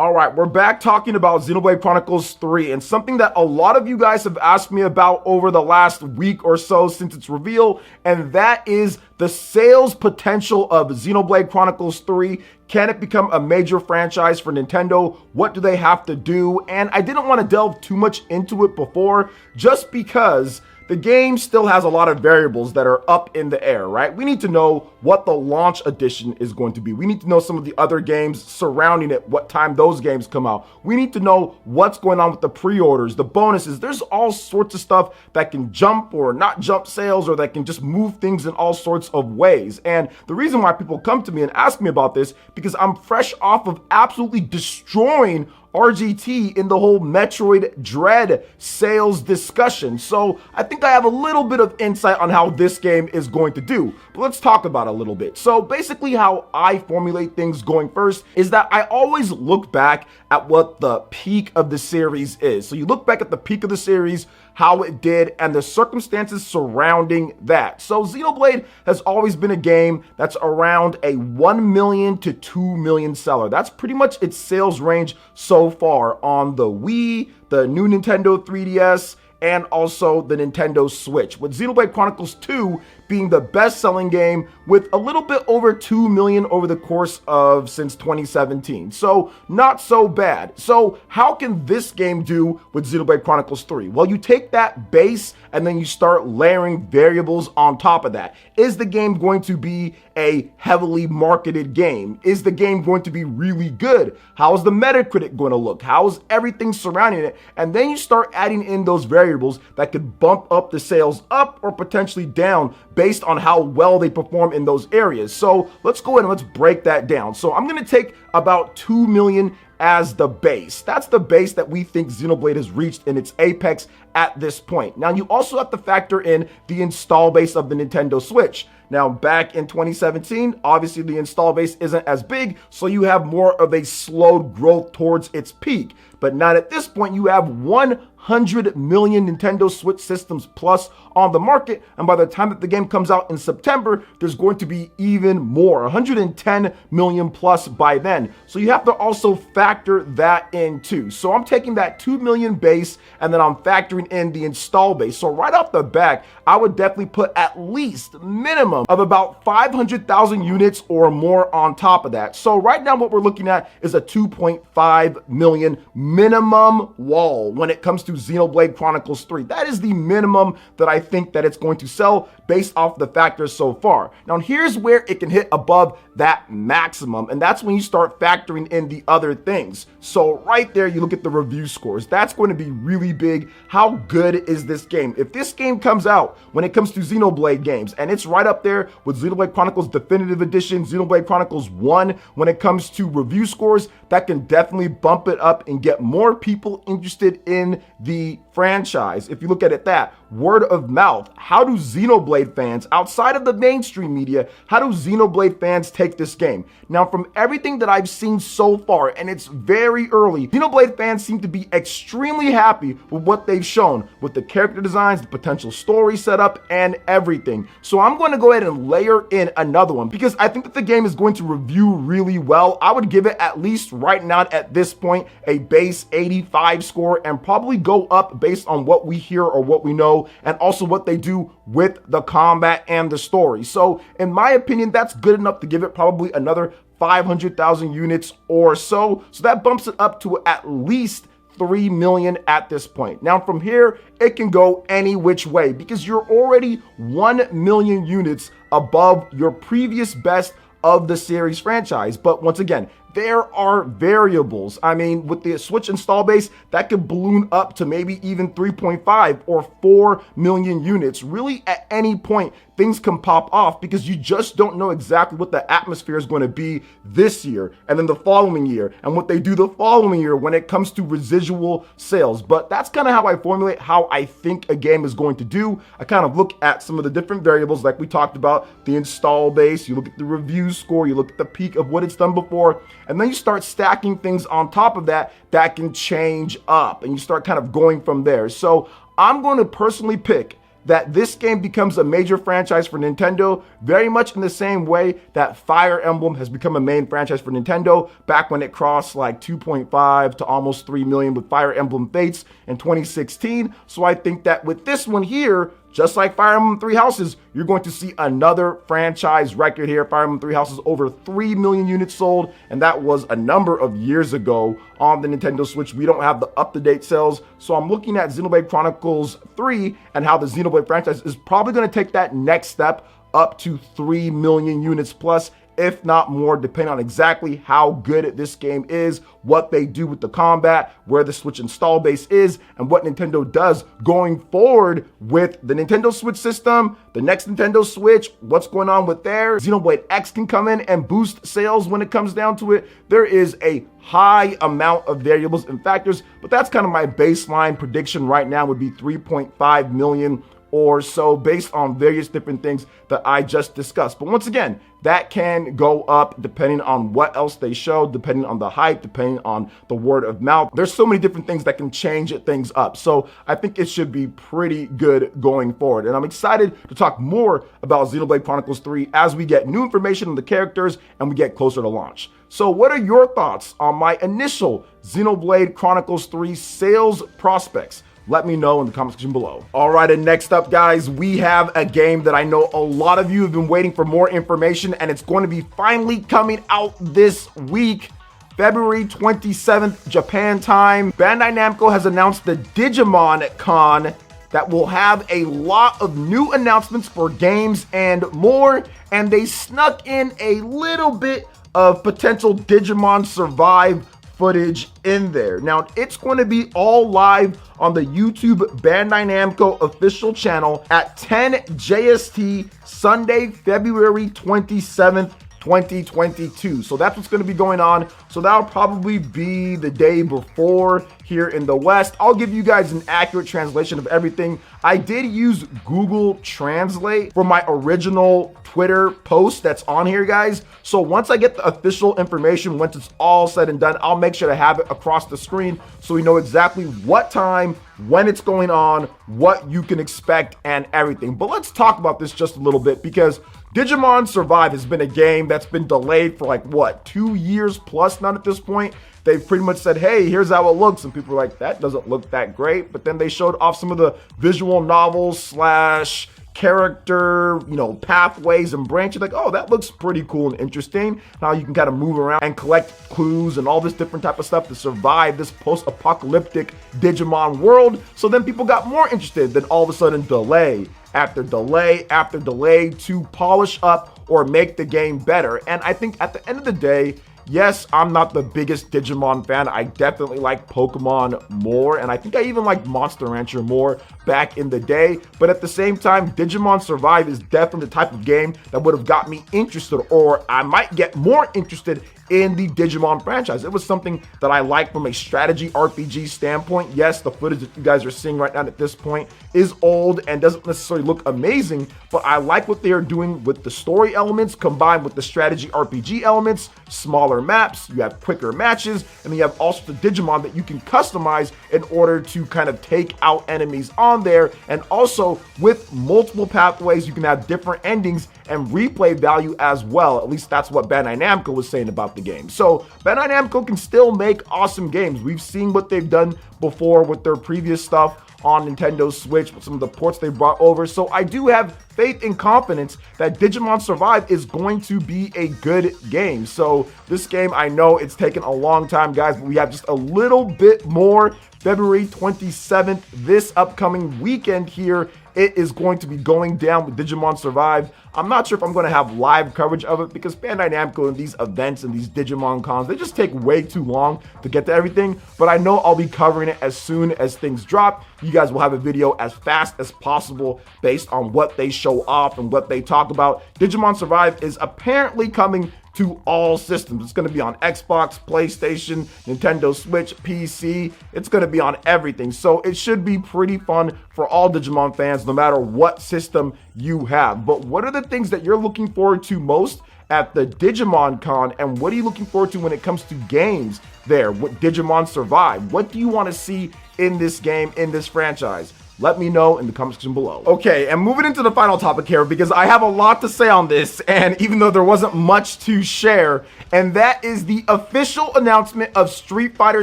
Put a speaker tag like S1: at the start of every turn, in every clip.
S1: All right, we're back talking about Xenoblade Chronicles 3, and something that a lot of you guys have asked me about over the last week or so since its reveal, and that is the sales potential of Xenoblade Chronicles 3. Can it become a major franchise for Nintendo? What do they have to do? And I didn't want to delve too much into it before, just because the game still has a lot of variables that are up in the air, right? We need to know what the launch edition is going to be. We need to know some of the other games surrounding it, what time those games come out. We need to know what's going on with the pre-orders, the bonuses. There's all sorts of stuff that can jump or not jump sales, or that can just move things in all sorts of ways. And the reason why people come to me and ask me about this, because I'm fresh off of absolutely destroying RGT in the whole Metroid Dread sales discussion. So I think I have a little bit of insight on how this game is going to do, but let's talk about it a little bit. So basically how I formulate things going first is that I always look back at what the peak of the series is. So you look back at the peak of the series, how it did, and the circumstances surrounding that. So Xenoblade has always been a game that's around a 1 million to 2 million seller. That's pretty much its sales range so far on the Wii, the new Nintendo 3DS, and also the Nintendo Switch, with Xenoblade Chronicles 2 being the best-selling game with a little bit over 2 million over the course of since 2017. So not so bad. So how can this game do with Xenoblade Chronicles 3? Well, you take that base and then you start layering variables on top of that. Is the game going to be a heavily marketed game? Is the game going to be really good? How is the Metacritic going to look? How is everything surrounding it? And then you start adding in those variables that could bump up the sales up or potentially down based on how well they perform in those areas. So let's go ahead and let's break that down. So I'm going to take about 2 million as the base. That's the base that we think Xenoblade has reached in its apex at this point. Now, you also have to factor in the install base of the Nintendo Switch. Now, back in 2017, obviously the install base isn't as big, so you have more of a slowed growth towards its peak. But not at this point, you have 100 million Nintendo Switch systems plus on the market, and by the time that the game comes out in September, there's going to be even more, 110 million plus by then. So you have to also factor that in too. So I'm taking that 2 million base, and then I'm factoring in the install base. So right off the back, I would definitely put at least minimum of about 500,000 units or more on top of that. So right now what we're looking at is a 2.5 million minimum wall when it comes to Xenoblade Chronicles 3. That is the minimum that I think that it's going to sell based off the factors so far. Now here's where it can hit above that maximum, and that's when you start factoring in the other things. So right there, you look at the review scores. That's going to be really big. How good is this game? If this game comes out when it comes to Xenoblade games, and it's right up there with Xenoblade Chronicles Definitive Edition, Xenoblade Chronicles 1, when it comes to review scores, that can definitely bump it up and get more people interested in the franchise. If you look at it that, word of mouth, how do Xenoblade fans, outside of the mainstream media, how do Xenoblade fans take this game? Now, from everything that I've seen so far, and it's very early, Xenoblade fans seem to be extremely happy with what they've shown, with the character designs, the potential story setup, and everything. So I'm going to go ahead and layer in another one, because I think that the game is going to review really well. I would give it, at least right now at this point, a base 85 score, and probably go up based on what we hear or what we know, and also what they do with the combat and the story. So in my opinion, that's good enough to give it probably another 500,000 units or so. So that bumps it up to at least 3 million at this point. Now from here, it can go any which way, because you're already 1 million units above your previous best of the series franchise. But once again, there are variables. I mean, with the Switch install base, that could balloon up to maybe even 3.5 or 4 million units. Really, at any point, things can pop off, because you just don't know exactly what the atmosphere is going to be this year and then the following year, and what they do the following year when it comes to residual sales. But that's kind of how I formulate how I think a game is going to do. I kind of look at some of the different variables like we talked about, the install base, you look at the review score, you look at the peak of what it's done before, and then you start stacking things on top of that that can change up, and you start kind of going from there. So I'm going to personally pick that this game becomes a major franchise for Nintendo, very much in the same way that Fire Emblem has become a main franchise for Nintendo back when it crossed like 2.5 to almost 3 million with Fire Emblem Fates in 2016. So I think that with this one here, just like Fire Emblem Three Houses, you're going to see another franchise record here. Fire Emblem Three Houses over 3 million units sold, and that was a number of years ago on the Nintendo Switch. We don't have the up-to-date sales, so I'm looking at Xenoblade Chronicles 3 and how the Xenoblade franchise is probably going to take that next step up to 3 million units plus, if not more, depending on exactly how good this game is, what they do with the combat, where the Switch install base is, and what Nintendo does going forward with the Nintendo Switch system, the next Nintendo Switch, what's going on with there. Xenoblade X can come in and boost sales when it comes down to it. There is a high amount of variables and factors, but that's kind of my baseline prediction right now would be 3.5 million or so based on various different things that I just discussed. But once again, that can go up depending on what else they show, depending on the hype, depending on the word of mouth. There's so many different things that can change things up. So I think it should be pretty good going forward. And I'm excited to talk more about Xenoblade Chronicles 3 as we get new information on the characters and we get closer to launch. So what are your thoughts on my initial Xenoblade Chronicles 3 sales prospects? Let me know in the comment section below. All right, and next up, guys, we have a game that I know a lot of you have been waiting for more information, and it's going to be finally coming out this week. February 27th, Japan time. Bandai Namco has announced the Digimon Con that will have a lot of new announcements for games and more, and they snuck in a little bit of potential Digimon Survive footage in there. Now, it's going to be all live on the YouTube Bandai Namco official channel at 10 JST Sunday, February 27th, 2022. So that's what's going to be going on. So that'll probably be the day before here in the West. I'll give you guys an accurate translation of everything. I did use Google Translate for my original Twitter post that's on here, guys. So once I get the official information, once it's all said and done, I'll make sure to have it across the screen so we know exactly what time, when it's going on, what you can expect, and everything. But let's talk about this just a little bit, because Digimon Survive has been a game that's been delayed for like, what, 2 years plus now at this point. They've pretty much said, hey, here's how it looks. And people are like, that doesn't look that great. But then they showed off some of the visual novels slash character, pathways and branches. Like, oh, that looks pretty cool and interesting. How you can kind of move around and collect clues and all this different type of stuff to survive this post-apocalyptic Digimon world. So then people got more interested. Then all of a sudden, delay after delay after delay to polish up or make the game better. And I think at the end of the day, yes, I'm not the biggest Digimon fan. I definitely like Pokemon more, and I think I even liked Monster Rancher more back in the day. But at the same time, Digimon Survive is definitely the type of game that would have got me interested, or I might get more interested in the Digimon franchise. It was something that I like from a strategy RPG standpoint. Yes, the footage that you guys are seeing right now at this point is old and doesn't necessarily look amazing, but I like what they are doing with the story elements combined with the strategy RPG elements, smaller maps, you have quicker matches, and then you have also the Digimon that you can customize in order to kind of take out enemies on there. And also with multiple pathways, you can have different endings and replay value as well. At least that's what Bandai Namco was saying about the game. So Bandai Namco can still make awesome games. We've seen what they've done before with their previous stuff on Nintendo Switch, with some of the ports they brought over. So I do have faith and confidence that Digimon Survive is going to be a good game. So this game, I know it's taken a long time, guys, but we have just a little bit more. February 27th, this upcoming weekend here, it is going to be going down with Digimon Survive. I'm not sure if I'm going to have live coverage of it, because Bandai Namco and these events and these Digimon cons, they just take way too long to get to everything. But I know I'll be covering it as soon as things drop. You guys will have a video as fast as possible based on what they show off and what they talk about. Digimon Survive is apparently coming to all systems. It's going to be on Xbox, PlayStation, Nintendo Switch, PC. It's going to be on everything. So it should be pretty fun for all Digimon fans, no matter what system you have. But what are the things that you're looking forward to most at the Digimon Con, and what are you looking forward to when it comes to games there? What Digimon Survive? What do you want to see in this game, in this franchise? Let me know in the comment section below. Okay, and moving into the final topic here, because I have a lot to say on this, and even though there wasn't much to share, and that is the official announcement of Street Fighter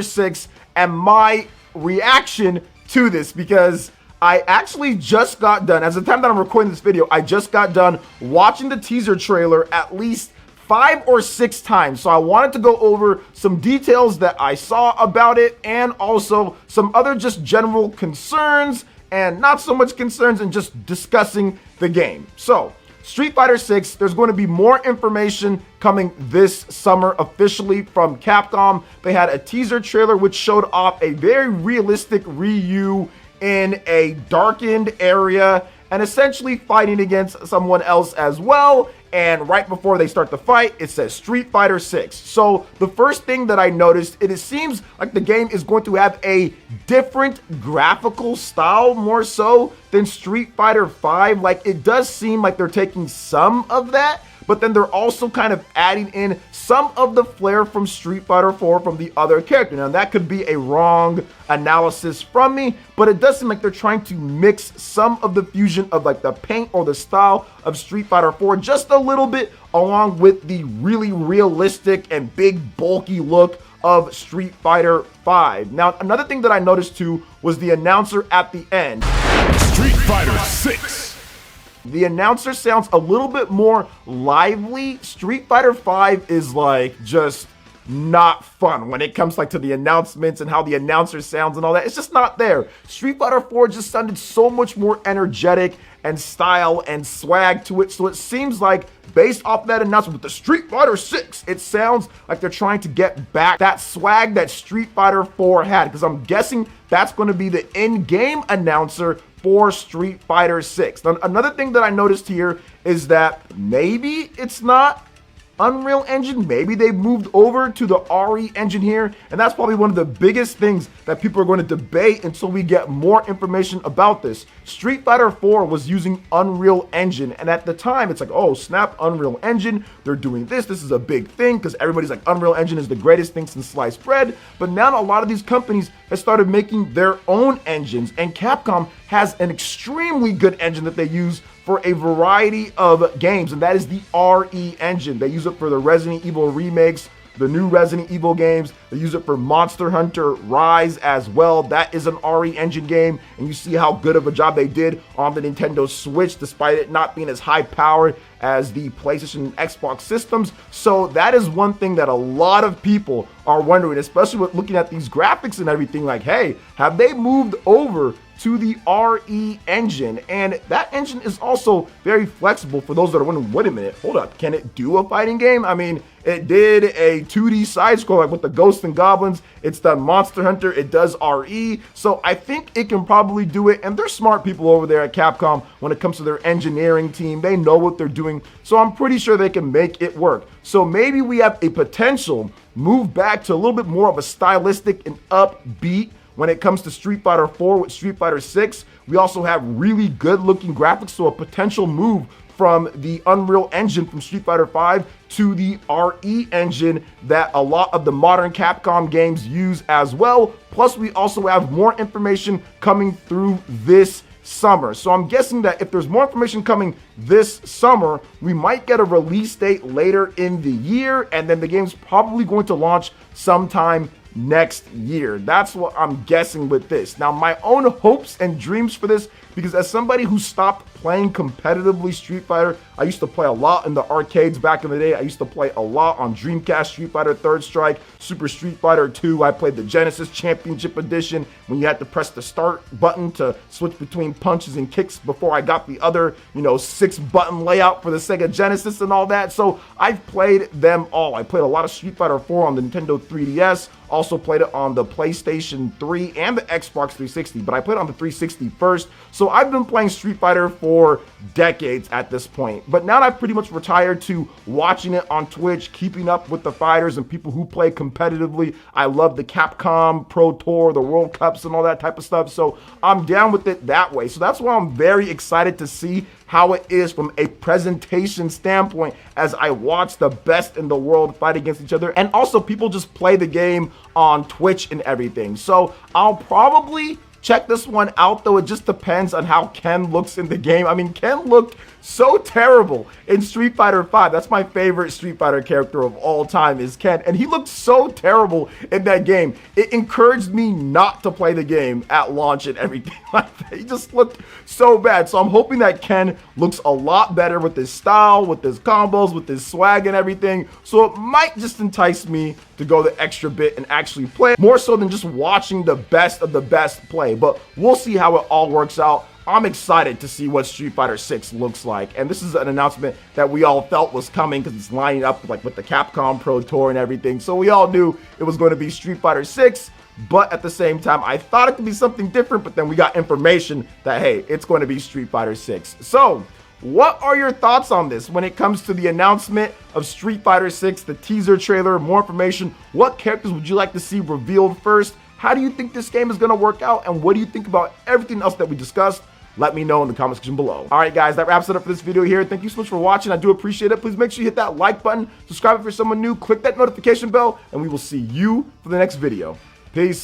S1: 6 and my reaction to this, because I actually just got done, as the time that I'm recording this video, I just got done watching the teaser trailer at least 5 or 6 times. So I wanted to go over some details that I saw about it, and also some other just general concerns and not so much concerns, and just discussing the game. So Street Fighter 6, there's going to be more information coming this summer officially from Capcom. They had a teaser trailer which showed off a very realistic Ryu in a darkened area and essentially fighting against someone else as well. And right before they start the fight, it says Street Fighter 6. So the first thing that I noticed, it seems like the game is going to have a different graphical style more so than Street Fighter 5. Like, it does seem like they're taking some of that, but then they're also kind of adding in some of the flair from Street Fighter 4 from the other character. Now, that could be a wrong analysis from me, but it does seem like they're trying to mix some of the fusion of like the paint or the style of Street Fighter 4 just a little bit, along with the really realistic and big bulky look of Street Fighter 5. Now, another thing that I noticed too was the announcer at the end.
S2: Street Fighter 6.
S1: The announcer sounds a little bit more lively. Street Fighter 5 is like just not fun when it comes like to the announcements and how the announcer sounds and all that. It's just not there. Street Fighter 4 just sounded so much more energetic and style and swag to it. So it seems like, based off that announcement with the Street Fighter 6, it sounds like they're trying to get back that swag that Street Fighter 4 had, because I'm guessing that's going to be the in-game announcer for Street Fighter 6. Now, another thing that I noticed here is that maybe it's not Unreal Engine. Maybe they moved over to the RE engine here, and that's probably one of the biggest things that people are going to debate until we get more information about this. Street Fighter 4 was using Unreal Engine, and at the time it's like, oh snap, Unreal Engine, they're doing this is a big thing, because everybody's like, Unreal Engine is the greatest thing since sliced bread. But now a lot of these companies have started making their own engines, and Capcom has an extremely good engine that they use for a variety of games, and that is the RE engine. They use it for the Resident Evil remakes, the new Resident Evil games. They use it for Monster Hunter Rise as well. That is an RE engine game, and you see how good of a job they did on the Nintendo Switch, despite it not being as high powered as the PlayStation and Xbox systems. So that is one thing that a lot of people are wondering, especially with looking at these graphics and everything, like, hey, have they moved over to the RE engine? And that engine is also very flexible for those that are wondering, wait a minute, hold up, can it do a fighting game? I mean, it did a 2D side scroll like with the Ghosts and Goblins. It's done Monster Hunter, it does RE. So I think it can probably do it, and they're smart people over there at Capcom when it comes to their engineering team. They know what they're doing, so I'm pretty sure they can make it work. So maybe we have a potential move back to a little bit more of a stylistic and upbeat when it comes to Street Fighter 4 with Street Fighter 6. We also have really good looking graphics, so a potential move from the Unreal Engine from Street Fighter 5 to the RE engine that a lot of the modern Capcom games use as well. Plus, we also have more information coming through this summer. So I'm guessing that if there's more information coming this summer, we might get a release date later in the year, and then the game's probably going to launch sometime next year. That's what I'm guessing with this. Now, my own hopes and dreams for this, because as somebody who stopped playing competitively Street Fighter, I used to play a lot in the arcades back in the day. I used to play a lot on Dreamcast, Street Fighter Third Strike, Super Street Fighter 2. I played the Genesis Championship Edition when you had to press the start button to switch between punches and kicks before I got the other, 6-button layout for the Sega Genesis and all that. So I've played them all. I played a lot of Street Fighter 4 on the Nintendo 3DS. Also played it on the PlayStation 3 and the Xbox 360, but I played it on the 360 first. So I've been playing Street Fighter for decades at this point. But now I've pretty much retired to watching it on Twitch, keeping up with the fighters and people who play competitively. I love the Capcom Pro Tour, the World Cups and all that type of stuff. So I'm down with it that way. So that's why I'm very excited to see how it is from a presentation standpoint as I watch the best in the world fight against each other. And also people just play the game on Twitch and everything. So I'll probably check this one out, though. It just depends on how Ken looks in the game. I mean, Ken looked so terrible in Street Fighter V. That's my favorite Street Fighter character of all time is Ken, and he looked so terrible in that game. It encouraged me not to play the game at launch and everything like that. He just looked so bad. So I'm hoping that Ken looks a lot better with his style, with his combos, with his swag and everything. So it might just entice me to go the extra bit and actually play more so than just watching the best of the best play. But we'll see how it all works out. I'm excited to see what Street Fighter 6 looks like, and this is an announcement that we all felt was coming because it's lining up like with the Capcom Pro Tour and everything, so we all knew it was going to be Street Fighter 6, but at the same time, I thought it could be something different, but then we got information that, hey, it's going to be Street Fighter 6. So, what are your thoughts on this when it comes to the announcement of Street Fighter 6, the teaser trailer, more information? What characters would you like to see revealed first? How do you think this game is going to work out? And what do you think about everything else that we discussed? Let me know in the comment section below. All right, guys, that wraps it up for this video here. Thank you so much for watching. I do appreciate it. Please make sure you hit that like button, subscribe if you're someone new, click that notification bell, and we will see you for the next video. Peace.